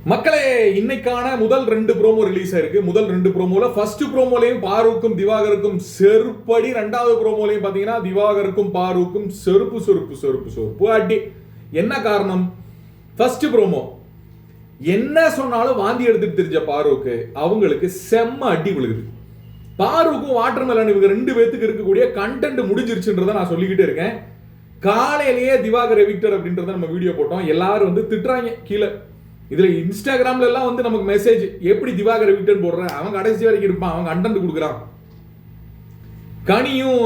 மக்களே, இன்னைக்கான முதல் 2 ப்ரோமோ ரிலீஸ் ஆயிருக்கு. முதல் 2 ப்ரோமோல ஃபர்ஸ்ட் ப்ரோமோலையும் பாருக்கும் திவாகருக்கும் செருப்படி, ரெண்டாவது ப்ரோமோலையும் பாத்தீங்கன்னா திவாகருக்கும் பாருக்கும் செருப்பு செருப்பு செருப்பு செருப்பு அடி. என்ன காரணம்? ஃபர்ஸ்ட் ப்ரோமோ என்ன சொன்னாலும் வாந்தி எடுத்துட்டு தெரிஞ்ச பாருக்கு அவங்களுக்கு செம்ம அடி விழுகுது. பாருக்கும் வாட்டர்மெலன் இவங்க 2 பேத்துக்கு இருக்கக்கூடிய கண்டென்ட் முடிஞ்சிருச்சுன்றதை நான் சொல்லிக்கிட்டே இருக்கேன். காலையிலேயே திவாகர் எவிக்டர் அப்படின்றத நம்ம வீடியோ போட்டோம். எல்லாரும் வந்து திட்டுறாங்க கீழே. இதுல இன்ஸ்டாகிராம்ல எல்லாம் வந்து நமக்கு மெசேஜ், எப்படி திவாகர் எவிக்டர் போடுறேன், அவன் கடைசி வரைக்கும் இருப்பான், அவன் கண்டென்ட் கொடுக்குறான். கனியும்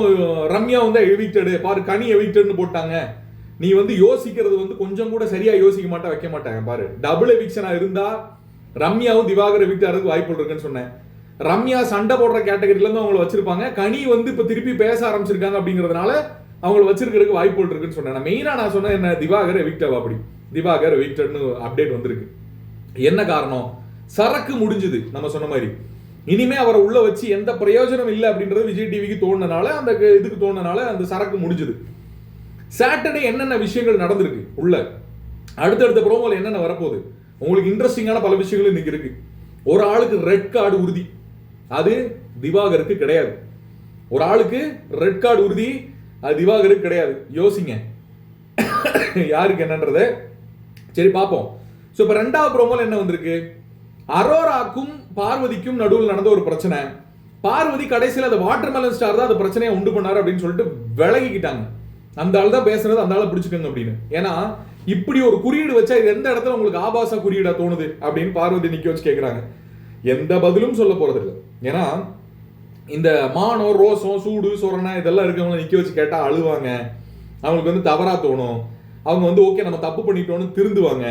ரம்யா வந்து எவிக்டடு பாரு, கனி எவிக்டட்னு போட்டாங்க. நீ வந்து யோசிக்கிறது வந்து கொஞ்சம் கூட சரியா யோசிக்க மாட்டா, வைக்க மாட்டாங்க பாரு. டபுள் எவிக்ஷனா இருந்தா ரம்யாவும் திவாகர் எவிக்டருக்கு வாய்ப்பு இருக்குன்னு சொன்னேன். ரம்யா சண்டை போடுற கேட்டகரியில இருந்து அவங்களை வச்சிருப்பாங்க. கனி வந்து இப்ப திருப்பி பேச ஆரம்பிச்சிருக்காங்க அப்படிங்கறதுனால அவங்களை வச்சிருக்கிறதுக்கு வாய்ப்பு இருக்குன்னு சொன்னேன். மெயினா நான் சொன்னேன் என்ன, திவாகர் எவிக்டர் அப்படி திவாகர் எவிக்டட்னு அப்டேட் வந்திருக்கு. என்ன காரணம்? சரக்கு முடிஞ்சது. நம்ம சொன்ன மாதிரி இனிமே அவரை உள்ள வச்சு எந்த பிரயோஜனம் இல்லை அப்படின்றது விஜய் டிவிக்கு தோணுனால, அந்த இதுக்கு தோணுனால அந்த சரக்கு முடிஞ்சது. சாட்டர்டே என்னென்ன விஷயங்கள் நடந்திருக்கு உள்ள, அடுத்தடுத்த ப்ரோமோல என்னென்ன வரப்போகுது, உங்களுக்கு இன்ட்ரெஸ்டிங்கான பல விஷயங்கள் இன்னைக்கு இருக்கு. ஒரு ஆளுக்கு ரெட் கார்டு உறுதி, அது திவாகருக்கு கிடையாது. ஒரு ஆளுக்கு ரெட் கார்டு உறுதி, அது திவாகருக்கு கிடையாது. யோசிங்க யாருக்கு என்னன்றத. சரி பார்ப்போம். சோ இப்ப ரெண்டாவது ப்ரோமோல என்ன வந்திருக்கு? அரோராக்கும் பார்வதிக்கும் நடுவில் நடந்த ஒரு பிரச்சனை. பார்வதி கடைசியில் அந்த வாட்டர்மெலன் ஸ்டார் தான் அந்த பிரச்சனையை உண்டு பண்ணாரு அப்படின்னு சொல்லிட்டு விலகிக்கிட்டாங்க. அந்த ஆள் தான் பேசுனது, அந்த ஆளை பிடிச்சிக்கோங்க அப்படின்னு. ஏன்னா இப்படி ஒரு குறியீடு வச்சா இது எந்த இடத்துல உங்களுக்கு ஆபாச குறியீடா தோணுது அப்படின்னு பார்வதி நிக்க வச்சு கேட்கிறாங்க. எந்த பதிலும் சொல்ல போறது இல்லை. ஏன்னா இந்த மானம், ரோசம், சூடு, சொரணை இதெல்லாம் இருக்கவங்க நிக்க வச்சு கேட்டா அழுவாங்க. அவங்களுக்கு வந்து தவறா தோணும். அவங்க வந்து ஓகே நம்ம தப்பு பண்ணிட்டோம்னு திருந்துவாங்க,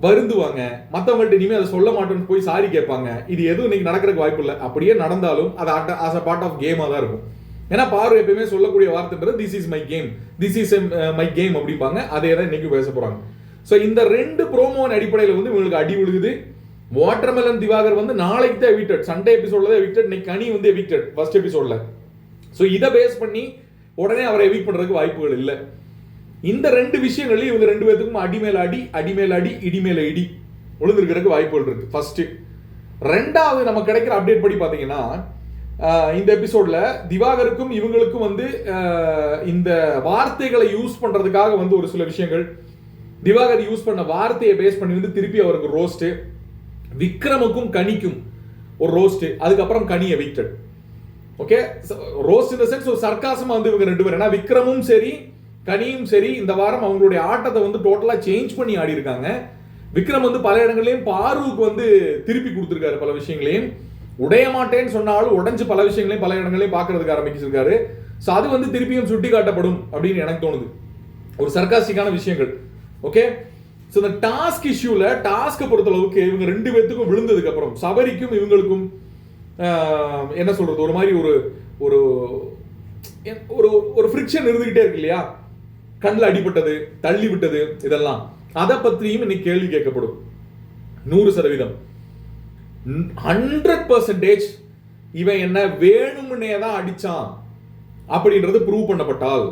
வருந்துவாங்க. மற்றவங்கள்ட்ட இனிமேல் அதை சொல்ல மாட்டோம்னு போய் சாரி கேட்பாங்க. இது எதுவும் இன்னைக்கு நடக்கிறதுக்கு வாய்ப்பு இல்லை. அப்படியே நடந்தாலும் அது ஆஸ் அ பார்ட் ஆஃப் கேமாக தான் இருக்கும். ஏன்னா பாரு எப்பயுமே சொல்லக்கூடிய வார்த்தைன்றது this is my game, this is my game அப்படிம்பாங்க. அதே தான் இன்னைக்கு பேச போறாங்க. ஸோ இந்த 2 ப்ரோமோவின் அடிப்படையில் வந்து இவங்களுக்கு அடி விழுகுது. வாட்டர்மெலன் திவாகர் வந்து நாளைக்கு தான் எவிக்டட், சண்டே எபிசோட்ல தான் எவிக்டட். இன்னைக்கு கனி வந்து எவிக்டட் ஃபர்ஸ்ட் எபிசோட்ல. ஸோ இதை பேஸ் பண்ணி உடனே அவரை எவிக்ட் பண்றதுக்கு வாய்ப்புகள் இல்லை. இந்த 2 விஷயங்கள்ல இவங்க 2 பேத்துக்கும் அடிமேல அடி, அடிமேல அடி, இடிமேல இடி விழுந்திருக்கிறதுக்கு வாய்ப்புகள் இருக்கு. ஃபர்ஸ்ட். ரெண்டாவது நம்ம கிடைக்கிற அப்டேட் படி பாத்தீங்கன்னா, இந்த எபிசோட்ல திவாகருக்கும் இவங்களுக்கும் வந்து இந்த வார்த்தைகளை யூஸ் பண்றதுக்காக வந்து ஒரு சில விஷயங்கள், திவாகர் யூஸ் பண்ண வார்த்தையை பேஸ் பண்ணி வந்து திருப்பி அவருக்கு ரோஸ்ட், விக்ரமுக்கும் கனிக்கும் ஒரு ரோஸ்ட், அதுக்கப்புறம் கனி evicted. Okay, roast in the sense ஒரு சர்க்காசமா வந்து இவங்க 2 பேரும், ஏன்னா விக்ரமும் சரி கனியும் சரி இந்த வாரம் அவங்களுடைய ஆட்டத்தை வந்து டோட்டலா சேஞ்ச் பண்ணி ஆடி இருக்காங்க. விக்ரம் வந்து பல இடங்களையும் பாருவுக்கு வந்து திருப்பி கொடுத்திருக்காரு, பல விஷயங்களையும் உடைய மாட்டேன்னு சொன்னாலும் உடைஞ்சு பல விஷயங்களையும் பல இடங்களையும் பார்க்கறதுக்கு ஆரம்பிச்சிருக்காரு. ஸோ அது வந்து திருப்பியும் சுட்டி காட்டப்படும் அப்படின்னு எனக்கு தோணுது. ஒரு சர்க்காஸ்டிக்கான விஷயங்கள். ஓகே, ஸோ இந்த டாஸ்க் இஷ்யூல டாஸ்கை பொறுத்தளவுக்கு இவங்க 2 பேத்துக்கும் விழுந்ததுக்கு அப்புறம் சபரிக்கும் இவங்களுக்கும் என்ன சொல்றது, ஒரு மாதிரி ஒரு ஒரு ஒரு ஃப்ரிக்ஷன் இருந்துகிட்டே இருக்கு இல்லையா? கண்ணில் அடிபட்டது, தள்ளி விட்டது, இதெல்லாம் அதை பற்றியும் இன்னைக்கு கேள்வி கேட்கப்படும். 100%, 100% இவன் என்ன வேணும்னே தான் அடிச்சான் அப்படின்றது ப்ரூவ் பண்ணப்பட்டால்,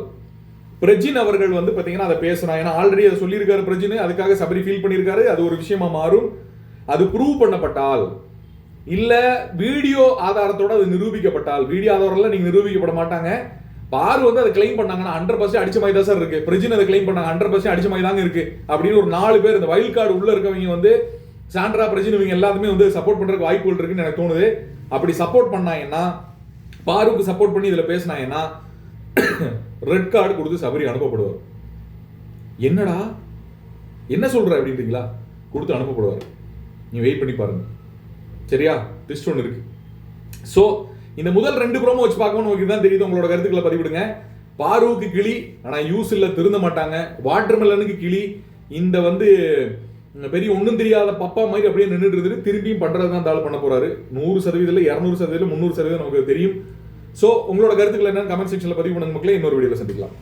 பிரஜின் அவர்கள் வந்து பாத்தீங்கன்னா அதை பேசுறான். ஏன்னா ஆல்ரெடி அதை சொல்லியிருக்காரு பிரஜின், அதுக்காக சபரி ஃபீல் பண்ணியிருக்காரு. அது ஒரு விஷயமா மாறும். அது ப்ரூவ் பண்ணப்பட்டால், இல்ல வீடியோ ஆதாரத்தோட அது நிரூபிக்கப்பட்டால், வீடியோ ஆதாரம் நீங்க நிரூபிக்கப்பட மாட்டாங்க. பாரு வந்து அதை கிளைம் பண்ணாங்கன்னா 100% அடிச்ச மாதிரி தான் சார் இருக்கு. பிரஜின் அதை கிளைம் பண்ணாங்க 100% அடிச்ச மாதிரி தாங்க இருக்கு அப்படின்னு ஒரு 4 பேர் இந்த வைல்ட் கார்டு உள்ள இருக்கவங்க வந்து சாண்ட்ரா, பிரஜின் இவங்க எல்லாருமே வந்து சப்போர்ட் பண்றதுக்கு வாய்ப்புகள் இருக்குன்னு எனக்கு தோணுது. அப்படி சப்போர்ட் பண்ணாங்கன்னா, பாருக்கு சப்போர்ட் பண்ணி இதுல பேசினாங்கன்னா ரெட் கார்டு கொடுத்து சபரி அனுப்பப்படுவார். என்னடா என்ன சொல்ற அப்படின்றீங்களா? கொடுத்து அனுப்பப்படுவார். நீ வெயிட் பண்ணி பாருங்க. சரியா? ட்விஸ்ட் ஒன்று இருக்கு. ஸோ இந்த முதல் 2 ப்ரோமோ வச்சு பார்க்கணும், உங்களுக்கு தான் தெரியுது. உங்களோட கருத்துக்களை பதிவிடுங்க. பாருவுக்கு கிளி, ஆனா யூஸ் இல்ல, திருந்த மாட்டாங்க. வாட்டர்மெலனுக்கு கிளி, இந்த வந்து பெரிய ஒன்றும் தெரியாத பப்பா மாதிரி அப்படியே நின்றுட்டு இருந்துட்டு திரும்பியும் பண்றது தான் தாள் பண்ண போறாரு. 100%, 200%, 300% நமக்கு தெரியும். ஸோ உங்களோட கருத்துக்கள் என்னன்னு கமெண்ட் செக்ஷன்ல பதிவு பண்ணுங்க மக்களே. இன்னொரு வீடியோல சந்திக்கலாம்.